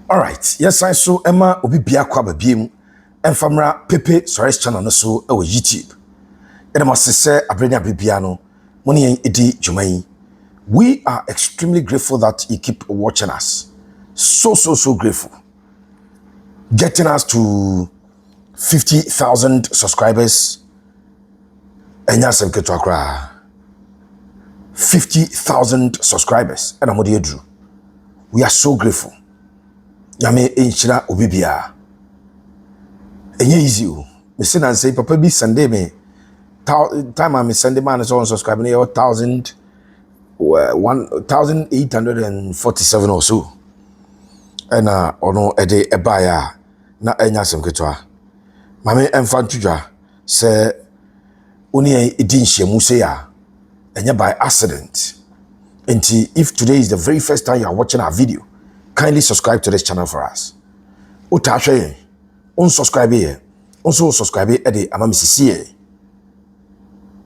All right, yes, I saw Emma Obi Bia Kwaba Bim and Famra Pepe Sores channel no so YouTube. And I must say, Abrenia Bibiano, Money Edi Jumai. We are extremely grateful that you keep watching us. So grateful. Getting us to 50,000 subscribers. And yes, I'm getting 50,000 subscribers. And I'm what Drew. We are so grateful. Yame enchira obibia. Enye easy o. Me say na say papa bi Sunday me time am Sunday man is on subscribe na 1847 or so. And ono ede ebaya na enya sem ketwa. Mame emfa ntudwa say oni edi nhyiamu say ya enye by accident. And if today is the very first time you are watching our video, kindly subscribe to this channel for us. Utashe, unsubscribe here. Also subscribe ede amamisisi.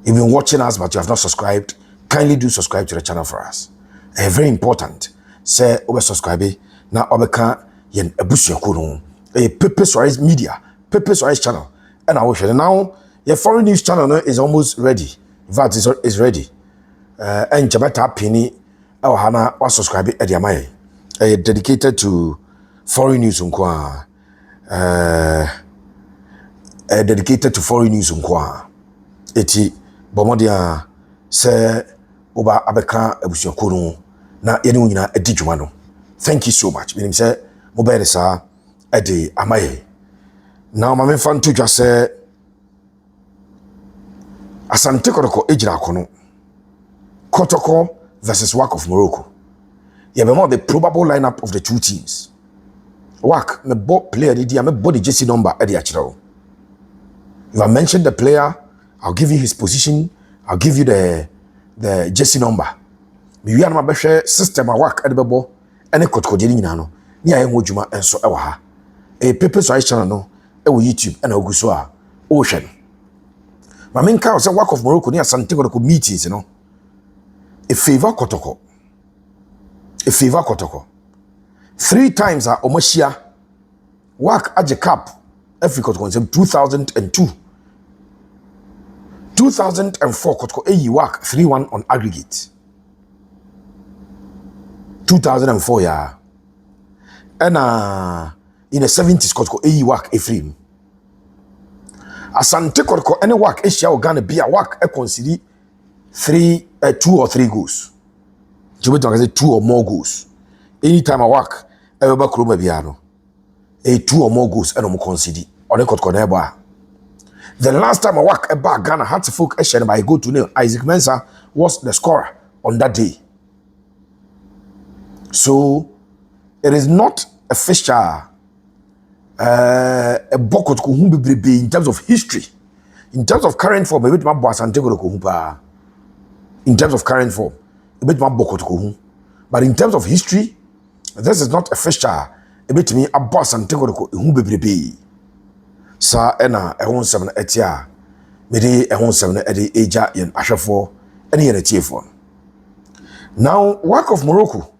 You've been watching us but you have not subscribed, kindly do subscribe to the channel for us. Very important. Say over subscribe na obeka yen ebusuako no. Pepe Soares Media, Pepe Soares channel. And I will share now. Your foreign news channel is almost ready. In fact, is ready. And Jabata Penny or Hana or subscribe at Yamai. Dedicated to foreign news dedicated to foreign news eti bomodia se oba abeka ebusuako no na yene nyina edi dwuma no. Thank you so much. Meaning say mobile sa edi amaye. Now my fan to just say Asante Kotoko ejira kono. Kotoko versus WAC of Morocco. You have the probable lineup of the two teams. WAC, me bought player the me bought the jersey number at the actual. If I mention the player, I'll give you his position, I'll give you the jersey number. We are my system WAC at the babo and a Kotoko jeni nano. Nia juma and so ewa. A Pepe Soares channel no, YouTube and Oguswa Ocean. My main car was a WAC of Morocco near Asante Kotoko meetings, you know. A favor Kotoko. 3 times are Omashia WAC Aje Cup Africa Kotoko 2002. 2004 Kotoko WAC 3-1 on aggregate. 2004 yeah. And in the 70s Kotoko WAC Ephraim. Asante Kotoko any WAC Asia or Ghana be a WAC a consider 2 or 3 goals. You can say 2 or more goals. Anytime I work, ever Kroma Biano. 2 or more goals and I'm consider. Or they could connect. The last time I work about Ghana had to folk Asian by go to nil. Isaac Mensah was the scorer on that day. So it is not a fixture a bokot kuhumbi in terms of history. In terms of current form, a bit my boss and take in terms of current form. But in terms of history, this is not a fixture. A bit me a boss and take who be sa ena a 17 etia mede a 17 ede eja yen ahwefo ene yen atiefo. Now WAC of Morocco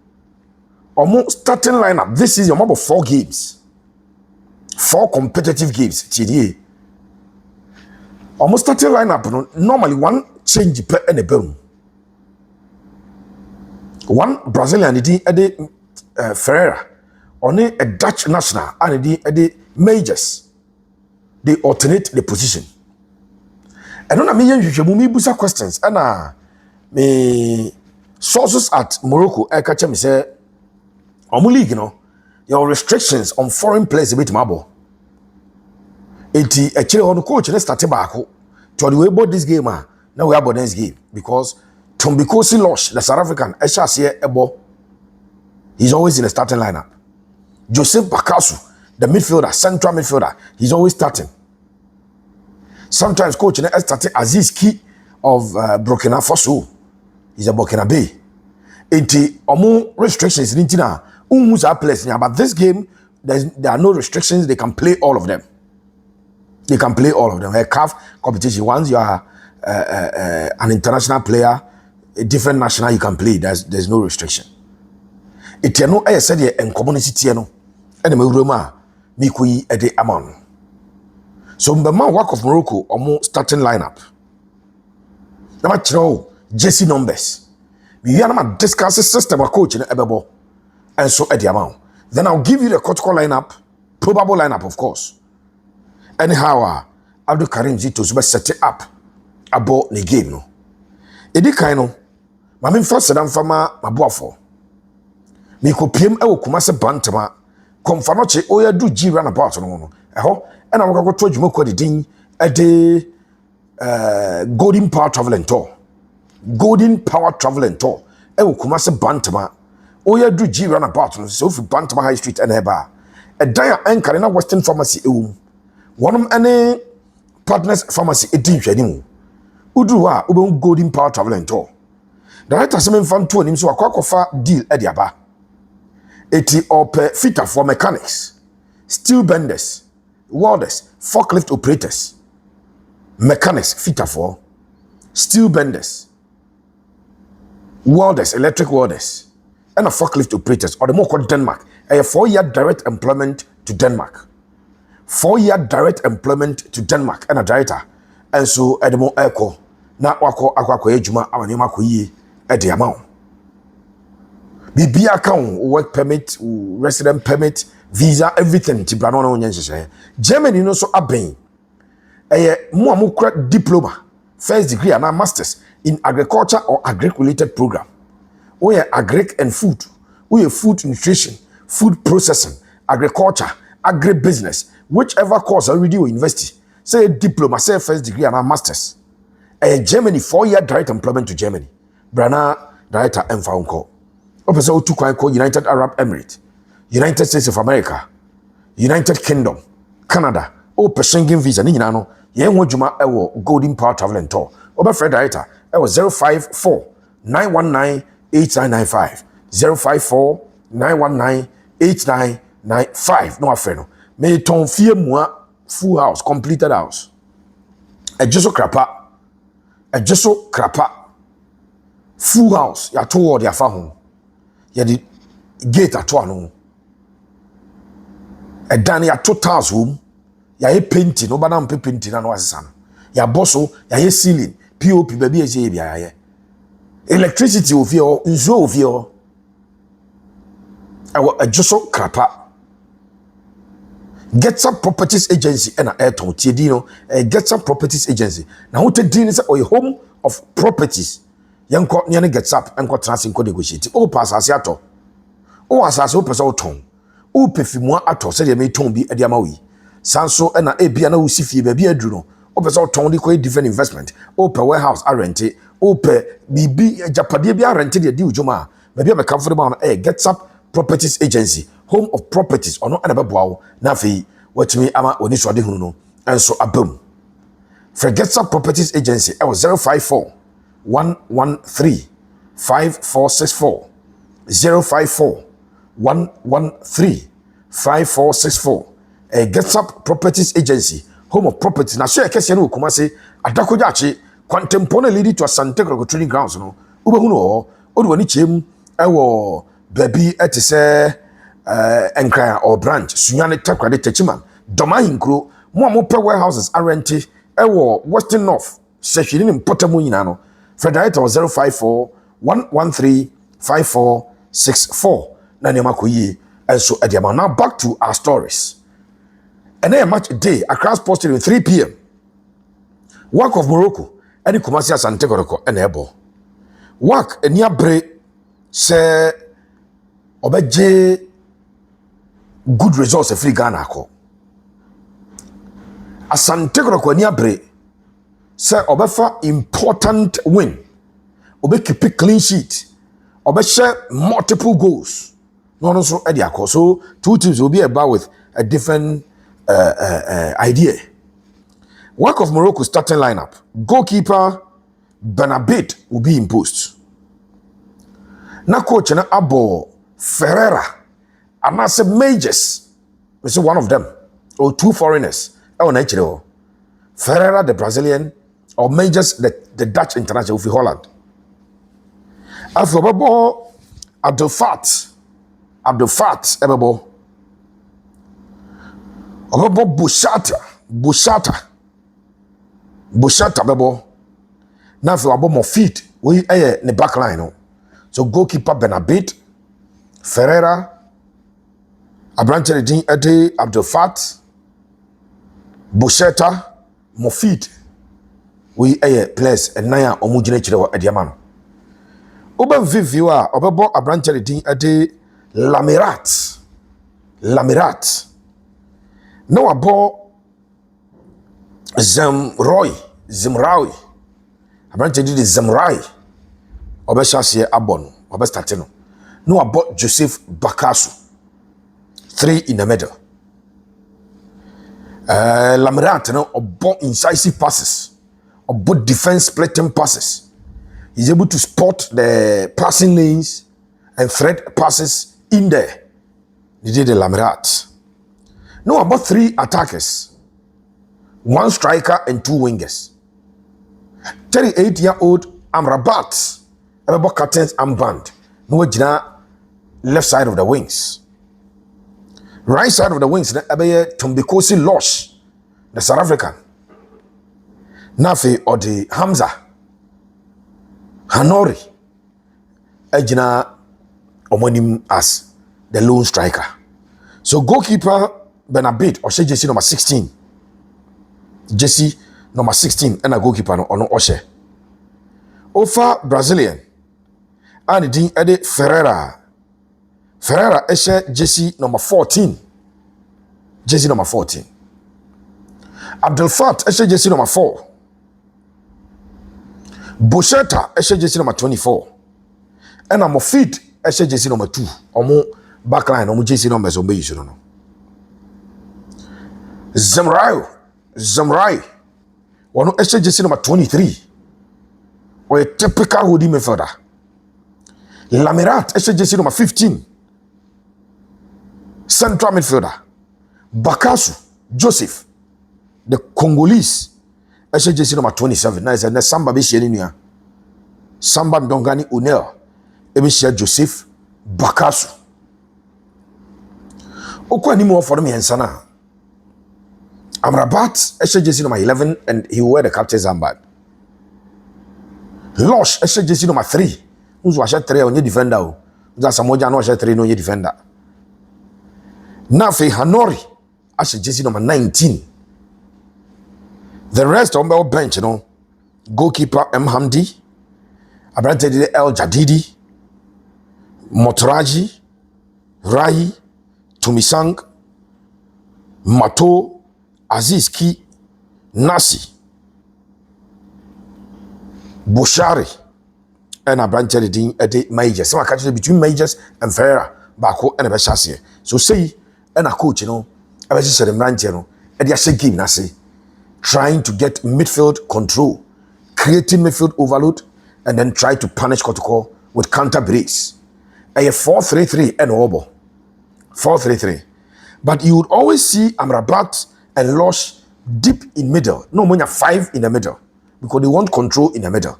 almost starting lineup this is your mob of 4 games, 4 competitive games TDA. Almost starting lineup normally one change per and a boom. One Brazilian edi Ferreira, only a Dutch national and edi majors. They alternate the position. I don't know me busa questions and me sources at Morocco I catch me say omu league you know your restrictions on foreign players a bit mabo. Eti actually on coach let's start back to the way about this game now we about this game because Tombikosi Losh, the South African, Ebo, he's always in the starting lineup. Joseph Bakasu, the midfielder, central midfielder, he's always starting. Sometimes coach starting Aziz Ki of Burkina Faso, he's a Burkina Bay. Enti omo restrictions in Intina, place but this game there are no restrictions. They can play all of them. They can play all of them. A CAF competition. Once you are an international player, a different national you can play. There's no restriction. It no I said in community no ene me roma mi kuyi ede amount. So mbema work of Morocco omo starting lineup. Na ma chiro jersey numbers. We are not discussing system of coaching ebebo and so ede amount. Then I'll give you the Kotoko lineup, probable lineup of course. Anyhow, Abdul Karim Zito Zube set it up about the game no. Edi kaino, mami first sedam fama mabuafo. Mi ko piem e wo Kumase Bantama, Conf anoche oya du G runabout no. Eho, e na waka to dwuma ko de din e de Golden Power Travel and Tour. Golden Power Travel and Tour. E wo Kumase Bantama. Oya du G runabout no so fi Bantama High Street and eba. E dan ya anka na Western Pharmacy ewu. One any partners pharmacy edi hwani udu a ube Golden Power Travel and Tour. Director se memfa to anim so akwakofa deal e de aba. Eti ope fitter for mechanics, steel benders, welders, forklift operators, mechanics fitter for steel benders, welders, electric welders, and a forklift operators or the more called Denmark. A 4-year direct employment to Denmark. 4-year direct employment to Denmark and a director. And so Edmo Echo na wako akwako ejuma amanima koyi e de amount. Bibi account, work permit, resident permit, visa, everything ti brano na onyenhye. Germany no so aben. Mo amukra diploma, first degree and a masters in agriculture or agric-related program. We are agric and food. We are food nutrition, food processing, agriculture, agribusiness, whichever course already you university. Say diploma, say first degree and a masters. Germany 4-year direct employment to Germany. Brana director Mfaunko. Opposite to call United Arab Emirates, United States of America, United Kingdom, Canada. Schengen visa ni nyina yen wodjuma ewo Golden Power Travel and Tour. Oba Fred director ewo 054 919 8995 054 919 8995 no afre me ton fie mua full house completed house. Ejeso krapa full house ya toward ya fa ho ya di gate ato ano edan ya totals room ya ye painting no bana mpe painting na no asesa no ya boso ya ye ceiling pop baby e je bia ya electricity ofie o nzo ofie o awo ejeso krapa Get Some Properties Agency and Airton Tiedino, Get Some Properties Agency. Now, what the deal is a home of properties. Young court nearly gets up and got trans in negotiate. Oh, pass Asiato. Oh, as I open our tongue. Oh, Pefimo Ato said they may tongue be a diamawi. Sanso and a Biana Usifi, baby a Druno. Oh, Pesal Tony quite different investment. Oh, per warehouse, I rented. Oh, per BB Japadia rented a deal Joma. Maybe I'm a comfortable on a Get Up Properties Agency. Home of properties or no anababwa na fi watimi ama oni so de hunu no enso abam forget some properties agency I was 054 113 5464 054 113 5464 get some properties agency home of properties na so e kese no Kumase adakoja achi kwantempona lead to Asante training grounds no ubehunu o odi wani chem ewo baby etise enkran or branch sunyane takwade techiman doma hinkro mo pe warehouses arrente ewo Western North sehwini mpotamo nyina no Frederick 054 113 5464 na ne makoyi enso ediama. Now back to our stories. And then a match day across posted at 3 p.m. Work of Morocco and Kumasi Asante and Ebo work and bre se obeje good results e free Ghana ko Asante ni bre say obefa important win obe keep a clean sheet obe share multiple goals no so e dia ko so two teams will be about with a different idea. Work of Morocco starting lineup: goalkeeper Benabid will be imposed. Na coach na abo Ferreira. And I said majors. We see one of them or two foreigners. Oh, naturally, Ferreira, the Brazilian, or majors, the Dutch international for Holland. After Abdul Fat, Ebebo, Obebo Bushata bebo. Now for abo mo feet we ne back line no. So goalkeeper Benabit, Ferreira, Abrante Din Ede Abdul Fat, Bushata, Mofid. We players and naya omujine chire ediamano. Oba vivua obebo Abrante Din Ede Lamirat. No abo Zimrawi. Abrante Din Zimrai. Oba shasiye abon. Oba statino. No abo Joseph Bakasu. 3 in the middle. Lamirat no obo incisive passes. Obo defense splitting passes. He's able to spot the passing lanes and thread passes in there. He did the Lamirat. No, about 3 attackers, 1 striker and 2 wingers. 38-year-old Amrabat, about captain's armband. No, left side of the wings. Right side of the wings, Tombikosi Losh, the South African. Nafi or the Hamza Hanori, Ejina Omonim as the lone striker. So goalkeeper Benabit or Jesse number 16. Jesse number 16 and a goalkeeper no Oshe. Ofa Brazilian. And the Ede Ferreira Eshe Jesse number 14. Jesse number 14. Abdul Fat Eshe Jesse number 4. Bosheta Eshe Jesse number 24. And I'm fit Eshe Jesse number 2. Omo backline omo Jesse numbers obey you no. Zamrai. One Eshe Jesse number 23. Or a typical hoodie midfielder. Lamirat Eshe Jesse number 15. Central midfielder. Bakasu Joseph, the Congolese, SJC number 27. Now it's a Samba Bishinia. Samba Dongani Unel, Ebishia Joseph, Bakasu. Oko anymore for me and Sana. Amrabat, SJC number 11, and he wear the captain's armband. Losh, SJC number 3. Who's was 3 on your defender? That's a moja no 3 on your defender. Nafi Hanori, SJC number 19. The rest on the bench, goalkeeper M. Hamdi, Abrante El Jadidi, Motraji, Rai, Tumisang, Mato, Aziz Ki, Nasi, Bushari, and Abrante Ede Majors. So I catch between Majors and Ferreira, Bako and Bashasi. So say, and a coach, I was just a Ranchero, and the game, Nasi. Trying to get midfield control, creating midfield overload, and then try to punish Kotoko with counter breaks. A 4-3-3 and over. 4-3-3. But you would always see Amrabat and Losh deep in middle. No, when you're 5 in the middle. Because they want control in the middle.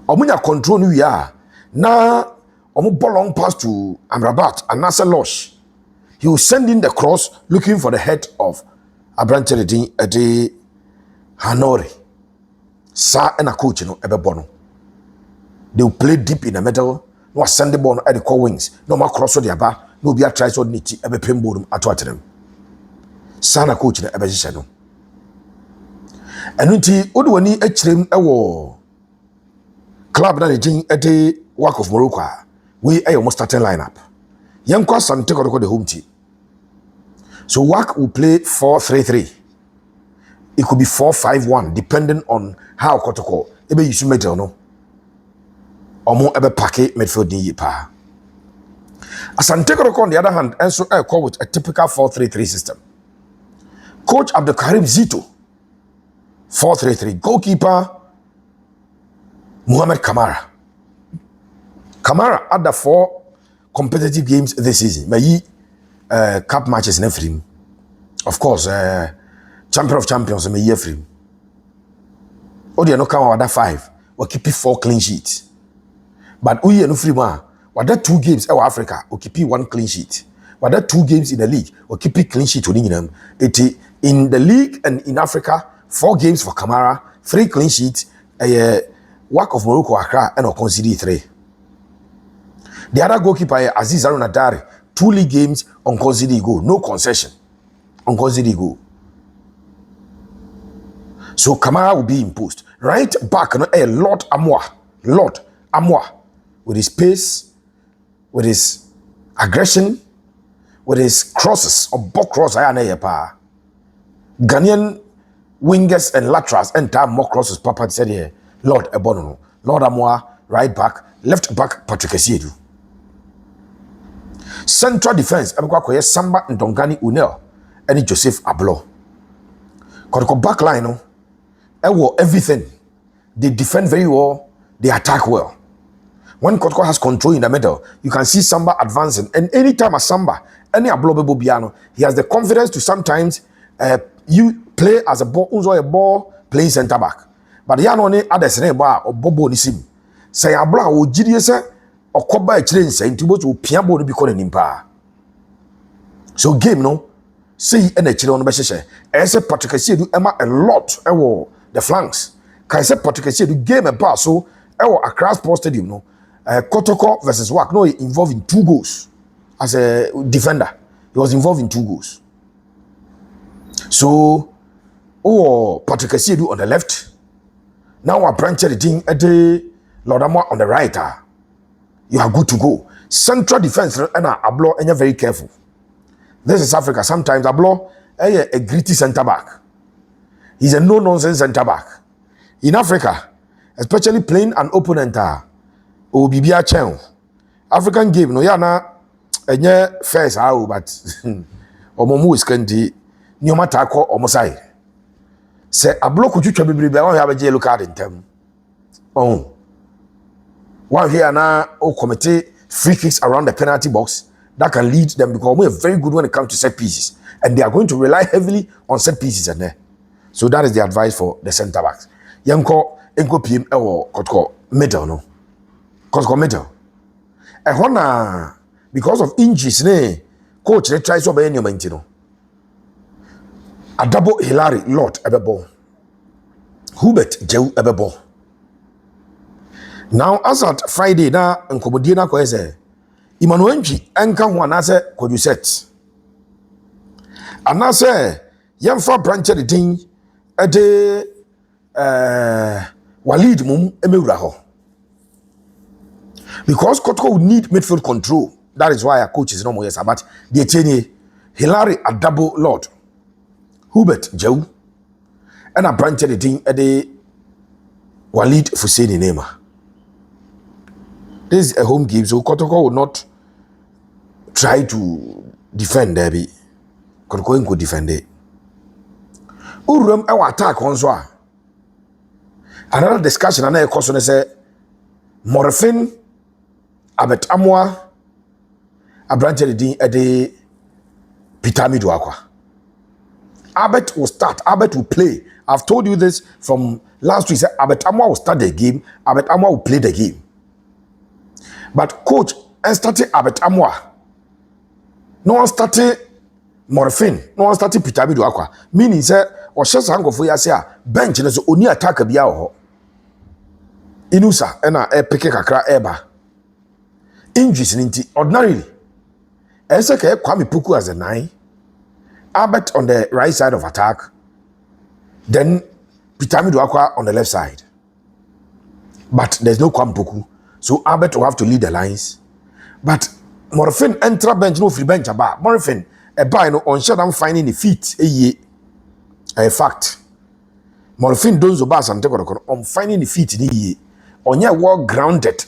Or when you control you are. Now, omo ball long pass to Amrabat and Nasser Losh. He will send in the cross looking for the head of Abrante Ede Hanori. Sa and a coach, Ebebono. They will play deep in the middle. No send the ball at the core wings. No more cross on the aba. No be a try so niti ebe pembodum at them. Sana coach na ebejishano. And unti odwani echrim ewo club na the Ede work of Morocco. We almost starting lineup. Yankwa Asante Kotoko the home team. So WAC will play 4-3-3. It could be 4-5-1, depending on how Kotoko. Ebe you should middle no. Omo ebe packet midfield ni pa. Asante Kotoko on the other hand, also call with a typical 4-3-3 system. Coach Abdul Karim Zito, 4-3-3. Goalkeeper Muhammad Kamara. Kamara had the 4 competitive games this season. But cup matches in free. Of course, champion of champions in a year free. Oh, they no come with that 5. We keep 4 clean sheets. But we no free man. What that 2 games in Africa, we keep 1 clean sheet. But that 2 games in the league, or keep it clean sheet winning them. It in the league and in Africa, 4 games for Kamara, 3 clean sheets, a work of Morocco Accra, and concede 3. The other goalkeeper, Aziz Arunadari, 2 league games on concede goal, no concession on concede goal. So Kamara will be imposed. Right back, Lord Amoah, with his pace, with his aggression, with his crosses, or box cross, Ghanaian wingers and laterals enter more crosses. Papa said here, Lord Ebono, Lord Amoah, right back, left back, Patrick Essiedu. Central defense, Samba Ndongani Unel, and Joseph Ablo. Kotoko back line, everything. They defend very well, they attack well. When Kotoko has control in the middle, you can see Samba advancing. And anytime a Samba, any Ablobebo Biano, he has the confidence to sometimes you play as a ball playing center back. But the only other sene bar or Bobo Nisim. Say Abla or GDS or Koba train saying to go to Piambo to be calling him pa. So game no see any children on the Besshe. As a Patrick do Emma a lot the flanks. Can I say Patrick do game a bar so Accra Sports Stadium no. Kotoko versus Wak. No, he involved in 2 goals as a defender. He was involved in 2 goals. So, Patrick Essiedu on the left. Now I branch the thing at the Lord Amoah on the right. You are good to go. Central defense and Ablo, and you're very careful. This is Africa. Sometimes Ablo, a gritty center back. He's a no-nonsense center back. In Africa, especially playing an opponent. Bibia chen African game no yana enye first how but omomu is kandi nyoma tako omosai se abloku twetwa bebrebe wan have a look at in them oh one here na o committee free kicks around the penalty box that can lead them because we are very good when it comes to set pieces and they are going to rely heavily on set pieces and there. So that is the advice for the center backs. Yanko enko pm ewo Kotoko middle no Kotoko middle. Because of injuries, coach they try so by any moment, a double Hilary Lord ebebo. Hubert Jew ebebo. Now as at Friday na nkomodina ko eze. Emmanuel enka ho anase koduset. Anase yemfa branch the thing ede Walid mum emewura ho. Because Kotoko would need midfield control. That is why our coach is no more yes. But the Etienne, Hilary a double Lord, Hubert Jew, and a branch of the thing at the Walid Fuseni Nema. This is a home game, so Kotoko would not try to defend Debbie. Kotoko could defend it. Urum our attack on Zwa. Another discussion, another question is Morphine. Abet Amoah, a branch of the Pitami Duakwa. Abet will start, Abet will play. I've told you this from last week. Abet Amoah will start the game, Abet Amoah will play the game. But coach, and started Abet Amoah. No one started Morphine, no one started Pitami Duakwa. Meaning, sir, or just hang for ya bench, and so only attack a biao. Inusa, and a peke kakra eba. Injuries in ordinarily. Eseke Kwame Puku as a 9. Albert on the right side of attack. Then Pitami Duakwa on the left side. But there's no Kwame Puku. So Albert will have to lead the lines. But Morphine enter bench, no free bench about. Morphine, a buy no on shut I'm finding the feet. A fact. Morphine don't zoba Asante on finding the feet in ye. On your well grounded.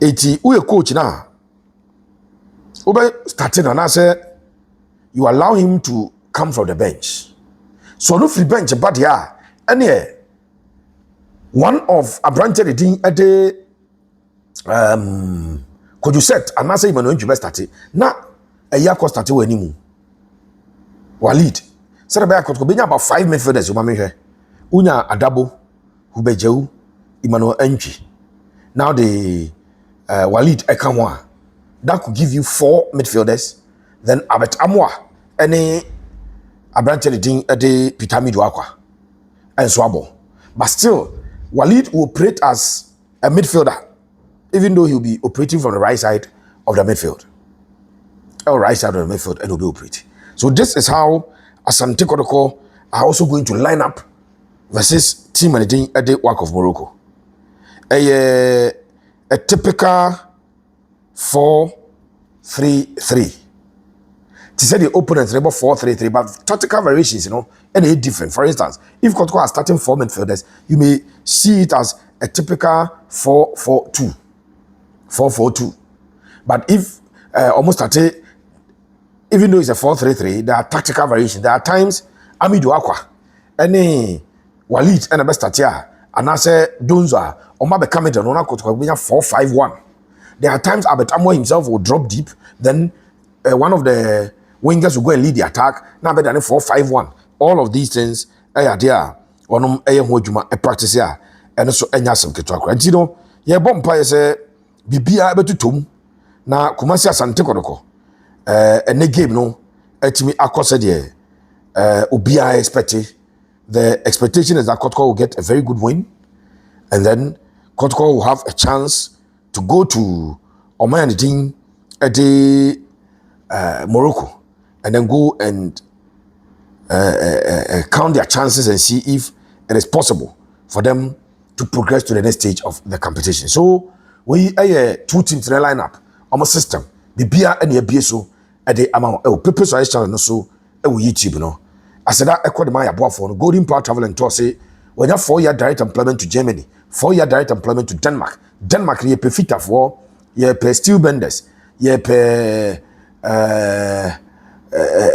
Eti uye coach na ube starting and I say you allow him to come from the bench. So no free bench but yeah and one of a branch at the could you set and I say Emmanuel you best start na a year cost start we nimu Walid said about about 5 midfielders you mama here unya adabo Hubejeu Emmanuel Enchi now the Walid Ekamwa that could give you 4 midfielders. Then Abet Amoah, any Abrante Ding de Pitami Duakwa and Swabo. But still, Walid will operate as a midfielder, even though he'll be operating from the right side of the midfield. Or right side of the midfield, and will be operating. So this is how Asante Kotoko are also going to line up versus team managing at the work of Morocco. A typical 4-3-3. To say the opponents label 4-3-3, but tactical variations, any different. For instance, if Kotoko are starting 4 midfielders, you may see it as a typical 4-4-2. 4-4-2. But if almost at a, even though it's a 4-3-3, there are tactical variations. There are times Amidu Akwa, any Walid and the best at here, and I say Donza, or Mabe Kameda, Nona Kotoko, 4-5-1. There are times Abet Amoah himself will drop deep, then one of the wingers will go and lead the attack. Now better than 4-5-1. All of these things, there, one a practice here, and also Enyasam Ketwaka. And bompa say, Bibia betutum, na Kumasi Asante Kotoko. And the game, no, me across the Ubia expected. The expectation is that Kotoko will get a very good win, and then Kotoko will have a chance to go to Oman at the Morocco, and then go and count their chances and see if it is possible for them to progress to the next stage of the competition. So we are 2 teams in the lineup, almost system. The beer and the BSO at the amount of people so I channel so YouTube, I said that echoed my above for Golden Power Travel and Tour say when you have 4-year direct employment to Germany, 4-year direct employment to Denmark. Denmark ye pay fit for ye pay steel benders, ye pay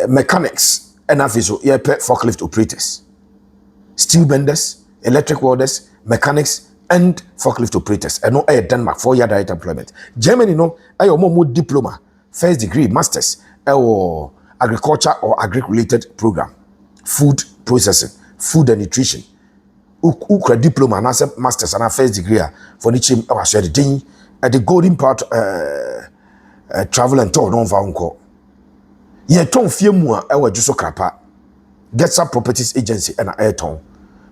mechanics, and also ye pay forklift operators. Steel benders, electric welders, mechanics, and forklift operators. And no Denmark 4-year direct employment. Germany no more diploma, first degree, masters, or agriculture or agri-related program, food processing, food and nutrition. Ukra diploma and a masters and a first degree for the chim or share the thing at the Golden Part Travel and Tour non vaunco. Ye ton fear more our Juso Krapa gets up properties agency and a airton.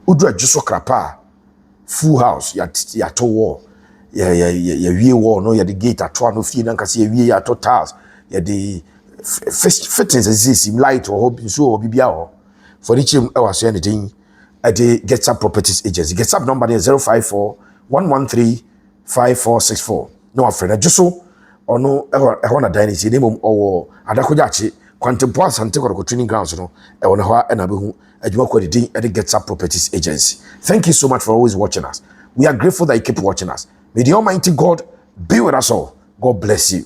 Udra Juso Krapa full house ya to war. Ya war no ya the gate at one feed and can see a to tiles. Ya the fittings as this light or hope so or BBR for the chim our share anything. At the Gets Up Properties Agency. Gets Up number is 054-113-5464. No, friend, I just so or no, I want a dining name or Adakojachi, Quantum Pass and Tekoko training grounds, and I and Abu at the Gets Up Properties Agency. Thank you so much for always watching us. We are grateful that you keep watching us. May the Almighty God be with us all. God bless you.